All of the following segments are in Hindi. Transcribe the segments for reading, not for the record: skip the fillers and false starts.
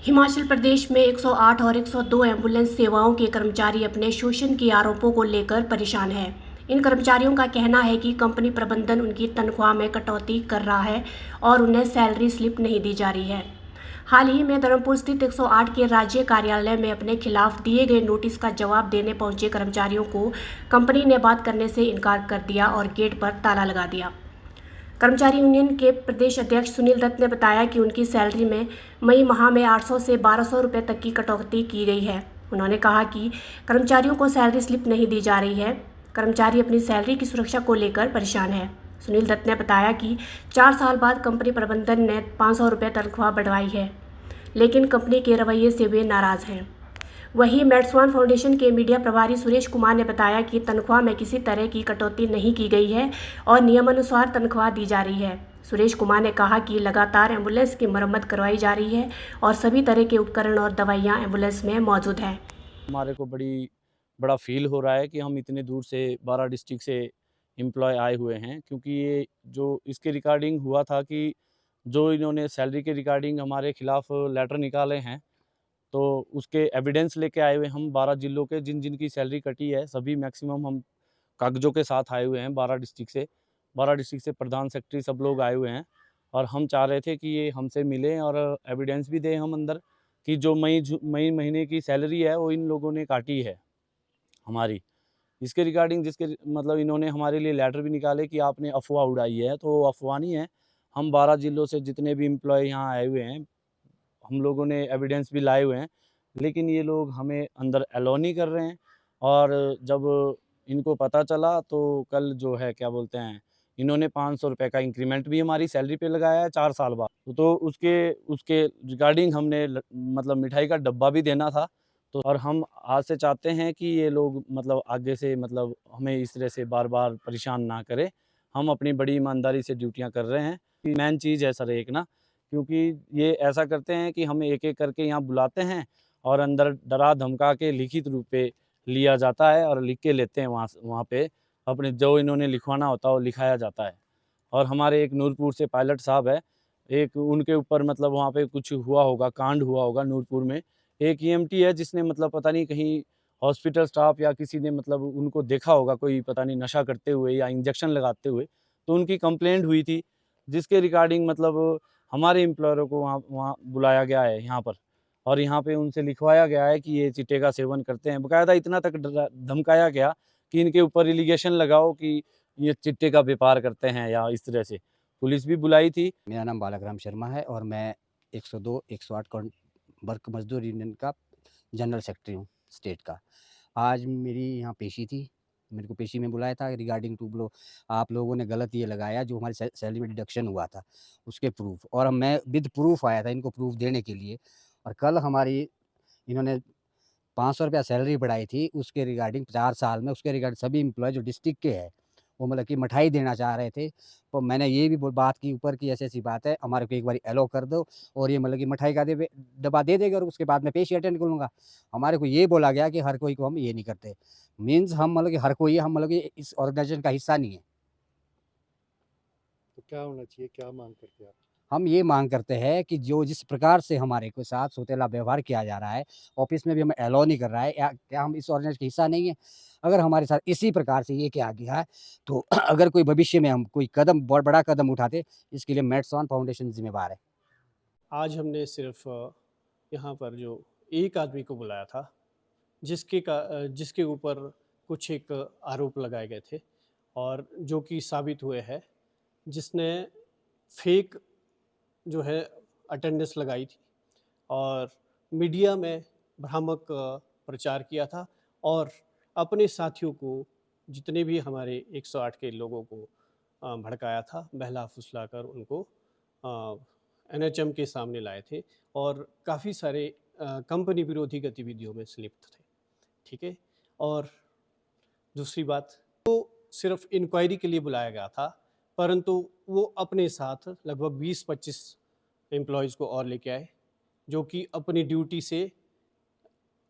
हिमाचल प्रदेश में 108 और 102 एम्बुलेंस सेवाओं के कर्मचारी अपने शोषण के आरोपों को लेकर परेशान हैं। इन कर्मचारियों का कहना है कि कंपनी प्रबंधन उनकी तनख्वाह में कटौती कर रहा है और उन्हें सैलरी स्लिप नहीं दी जा रही है। हाल ही में धर्मपुर स्थित 108 के राज्य कार्यालय में अपने खिलाफ दिए गए नोटिस का जवाब देने पहुंचे कर्मचारियों को कंपनी ने बात करने से इनकार कर दिया और गेट पर ताला लगा दिया। कर्मचारी यूनियन के प्रदेश अध्यक्ष सुनील दत्त ने बताया कि उनकी सैलरी में मई माह में 800 से 1200 रुपये तक की कटौती की गई है। उन्होंने कहा कि कर्मचारियों को सैलरी स्लिप नहीं दी जा रही है। कर्मचारी अपनी सैलरी की सुरक्षा को लेकर परेशान है। सुनील दत्त ने बताया कि 4 साल बाद कंपनी प्रबंधन ने 500 रुपये तनख्वाह बढ़वाई है, लेकिन कंपनी के रवैये से वे नाराज़ हैं। वहीं मेडस्वान फाउंडेशन के मीडिया प्रभारी सुरेश कुमार ने बताया कि तनख्वाह में किसी तरह की कटौती नहीं की गई है और नियमानुसार तनख्वाह दी जा रही है। सुरेश कुमार ने कहा कि लगातार एम्बुलेंस की मरम्मत करवाई जा रही है और सभी तरह के उपकरण और दवाइयां एम्बुलेंस में मौजूद हैं। हमारे को बड़ा फील हो रहा है कि हम इतने दूर से 12 डिस्ट्रिक्ट से एम्प्लॉय आए हुए हैं, क्योंकि ये जो इसके रिगार्डिंग हुआ था कि जो इन्होंने सैलरी के रिगार्डिंग हमारे खिलाफ लेटर निकाले हैं, तो उसके एविडेंस लेके आए हुए हम 12 जिलों के जिन जिन की सैलरी कटी है सभी मैक्सिमम हम कागज़ों के साथ आए हुए हैं। 12 डिस्ट्रिक्ट से प्रधान सेक्रेटरी सब लोग आए हुए हैं और हम चाह रहे थे कि ये हमसे मिलें और एविडेंस भी दें हम अंदर कि जो मई महीने की सैलरी है वो इन लोगों ने काटी है हमारी। इसके रिगार्डिंग जिसके मतलब इन्होंने हमारे लिए लेटर भी निकाले कि आपने अफ़वाह उड़ाई है, तो वो अफ़वाह नहीं है। हम 12 जिलों से जितने भी एम्प्लॉय यहाँ आए हुए हैं, हम लोगों ने एविडेंस भी लाए हुए हैं, लेकिन ये लोग हमें अंदर अलाउ नहीं कर रहे हैं। और जब इनको पता चला तो कल जो है क्या बोलते हैं, इन्होंने 500 रुपये का इंक्रीमेंट भी हमारी सैलरी पे लगाया है 4 साल बाद। तो उसके उसके रिगार्डिंग हमने मतलब मिठाई का डब्बा भी देना था। तो और हम आज से चाहते हैं कि ये लोग मतलब आगे से मतलब हमें इस तरह से बार-बार परेशान ना करें। हम अपनी बड़ी ईमानदारी से ड्यूटियाँ कर रहे हैं। मेन चीज़ है सर एक ना, क्योंकि ये ऐसा करते हैं कि हमें एक-एक करके यहाँ बुलाते हैं और अंदर डरा-धमका के लिखित रूप पे लिया जाता है और लिख के लेते हैं वहाँ पे अपने जो इन्होंने लिखवाना होता है वो लिखाया जाता है। और हमारे एक नूरपुर से पायलट साहब है, एक उनके ऊपर मतलब वहाँ पे कुछ हुआ होगा, कांड हुआ होगा नूरपुर में। एक ईएमटी है जिसने मतलब पता नहीं कहीं हॉस्पिटल स्टाफ या किसी ने मतलब उनको देखा होगा कोई पता नहीं नशा करते हुए या इंजेक्शन लगाते हुए, तो उनकी कंप्लेंट हुई थी, जिसके रिगार्डिंग मतलब हमारे एम्प्लॉयरों को वहाँ वहाँ बुलाया गया है यहाँ पर और यहाँ पे उनसे लिखवाया गया है कि ये चिट्टे का सेवन करते हैं। बाकायदा इतना तक डरा धमकाया गया कि इनके ऊपर एलिगेशन लगाओ कि ये चिट्टे का व्यापार करते हैं या इस तरह से। पुलिस भी बुलाई थी। मेरा नाम बालाराम शर्मा है और मैं 102 108 वर्क मजदूर यूनियन का जनरल सेक्रेटरी हूँ स्टेट का। आज मेरी यहाँ पेशी थी, मेरे को पेशी में बुलाया था रिगार्डिंग टू आप लोगों ने गलत ये लगाया जो हमारी सैलरी में डिडक्शन हुआ था उसके प्रूफ, और मैं विद प्रूफ आया था इनको प्रूफ देने के लिए। और कल हमारी इन्होंने 500 रुपया सैलरी बढ़ाई थी उसके रिगार्डिंग 4 साल में, उसके रिगार्डिंग सभी एम्प्लॉय जो डिस्ट्रिक्ट के हैं वो मतलब कि मिठाई देना चाह रहे थे। तो मैंने ये भी बात की ऊपर की ऐसी-ऐसी बात है, हमारे को एक बारी अलाउ कर दो और ये मतलब कि मिठाई का डब्बा दे देगा और उसके बाद मैं पेशी अटेंड करूँगा। हमारे को ये बोला गया कि हर कोई को हम ये नहीं करते। मीन्स हम मतलब कि हर कोई हम मतलब कि इस ऑर्गेनाइजेशन का हिस्सा नहीं है। तो क्या होना चाहिए? क्या माँग करते हैं आप? हम ये मांग करते हैं कि जो जिस प्रकार से हमारे को साथ सौतेला व्यवहार किया जा रहा है, ऑफ़िस में भी हमें अलाउ नहीं कर रहा है, या क्या हम इस ऑर्गेनाइजेशन का हिस्सा नहीं है? अगर हमारे साथ इसी प्रकार से ये किया गया है, तो अगर कोई भविष्य में हम कोई कदम बहुत बड़ा कदम उठाते, इसके लिए मेडसॉन फाउंडेशन ज़िम्मेवार है। आज हमने सिर्फ़ यहाँ पर जो एक आदमी को बुलाया था, जिसके ऊपर कुछ एक आरोप लगाए गए थे और जो कि साबित हुए हैं, जिसने फ़ेक जो है अटेंडेंस लगाई थी और मीडिया में भ्रामक प्रचार किया था और अपने साथियों को, जितने भी हमारे 108 के लोगों को भड़काया था, बहला-फुसलाकर उनको एनएचएम के सामने लाए थे और काफ़ी सारे कंपनी विरोधी गतिविधियों में संलिप्त थे, ठीक है? और दूसरी बात, सिर्फ़ इंक्वायरी के लिए बुलाया गया था, परंतु वो अपने साथ लगभग 20-25 एम्प्लॉइज़ को और लेके आए, जो कि अपनी ड्यूटी से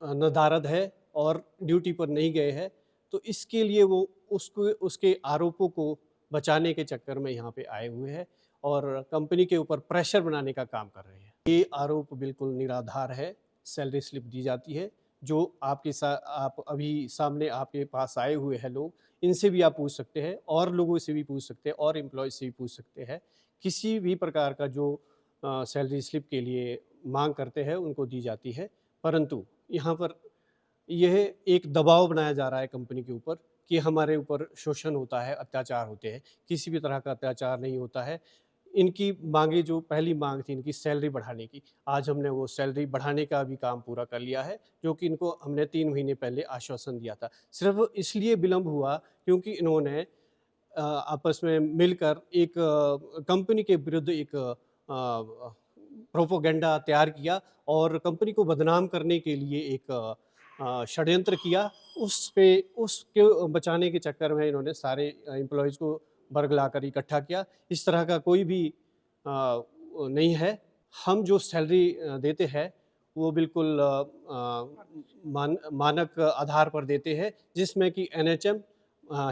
नदारद है और ड्यूटी पर नहीं गए हैं। तो इसके लिए वो उसके आरोपों को बचाने के चक्कर में यहाँ पे आए हुए हैं और कंपनी के ऊपर प्रेशर बनाने का काम कर रहे हैं। ये आरोप बिल्कुल निराधार है। सैलरी स्लिप दी जाती है, जो आप अभी सामने आपके पास आए हुए हैं लोग, इनसे भी आप पूछ सकते हैं और लोगों से भी पूछ सकते हैं और एम्प्लॉय से भी पूछ सकते हैं। किसी भी प्रकार का जो सैलरी स्लिप के लिए मांग करते हैं उनको दी जाती है, परंतु यहाँ पर यह एक दबाव बनाया जा रहा है कंपनी के ऊपर कि हमारे ऊपर शोषण होता है, अत्याचार होते हैं। किसी भी तरह का अत्याचार नहीं होता है। इनकी मांगे, जो पहली मांग थी इनकी सैलरी बढ़ाने की, आज हमने वो सैलरी बढ़ाने का भी काम पूरा कर लिया है, जो कि इनको हमने 3 महीने पहले आश्वासन दिया था। सिर्फ इसलिए विलंब हुआ क्योंकि इन्होंने आपस में मिलकर एक कंपनी के विरुद्ध एक प्रोपेगेंडा तैयार किया और कंपनी को बदनाम करने के लिए एक षड्यंत्र किया। उसके बचाने के चक्कर में इन्होंने सारे एम्प्लॉयज़ को बरगलाकर इकट्ठा किया। इस तरह का कोई भी नहीं है। हम जो सैलरी देते हैं वो बिल्कुल मानक आधार पर देते हैं, जिसमें कि एनएचएम,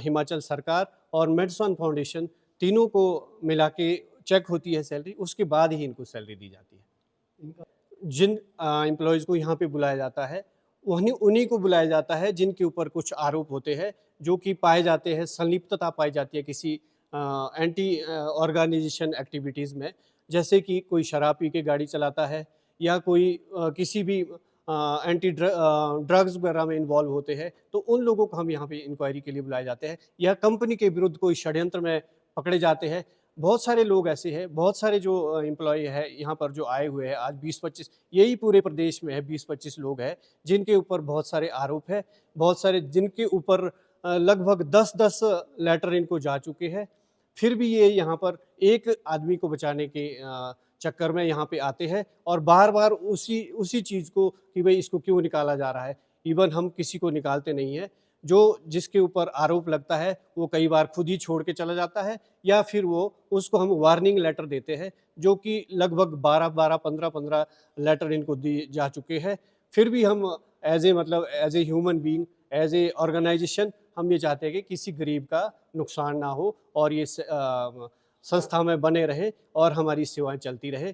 हिमाचल सरकार और मेडसन फाउंडेशन तीनों को मिला के चेक होती है सैलरी, उसके बाद ही इनको सैलरी दी जाती है। जिन एम्प्लॉयज़ को यहाँ पे बुलाया जाता है उन्हीं को बुलाया जाता है जिनके ऊपर कुछ आरोप होते हैं, जो कि पाए जाते हैं, संलिप्तता पाई जाती है किसी एंटी ऑर्गेनाइजेशन एक्टिविटीज़ में, जैसे कि कोई शराब पी के गाड़ी चलाता है या कोई किसी भी ड्रग्स वगैरह में इन्वॉल्व होते हैं, तो उन लोगों को हम यहाँ पे इंक्वायरी के लिए बुलाए जाते हैं, या कंपनी के विरुद्ध कोई षड्यंत्र में पकड़े जाते हैं। बहुत सारे लोग ऐसे हैं, बहुत सारे जो एम्प्लॉय है यहाँ पर जो आए हुए हैं आज 20-25, यही पूरे प्रदेश में है 20-25 लोग हैं जिनके ऊपर बहुत सारे आरोप है, बहुत सारे जिनके ऊपर लगभग 10-10 लेटर इनको जा चुके हैं। फिर भी ये यहाँ पर एक आदमी को बचाने के चक्कर में यहाँ पे आते हैं और बार-बार उसी चीज़ को कि भाई इसको क्यों निकाला जा रहा है। इवन हम किसी को निकालते नहीं हैं, जो जिसके ऊपर आरोप लगता है वो कई बार खुद ही छोड़ के चला जाता है, या फिर वो उसको हम वार्निंग लेटर देते हैं, जो कि लगभग 12-12, 15-15 लेटर इनको दिए जा चुके हैं। फिर भी हम as a human being, as a organization हम ये चाहते हैं कि किसी गरीब का नुकसान ना हो और ये संस्था में बने रहें और हमारी सेवाएं चलती रहे।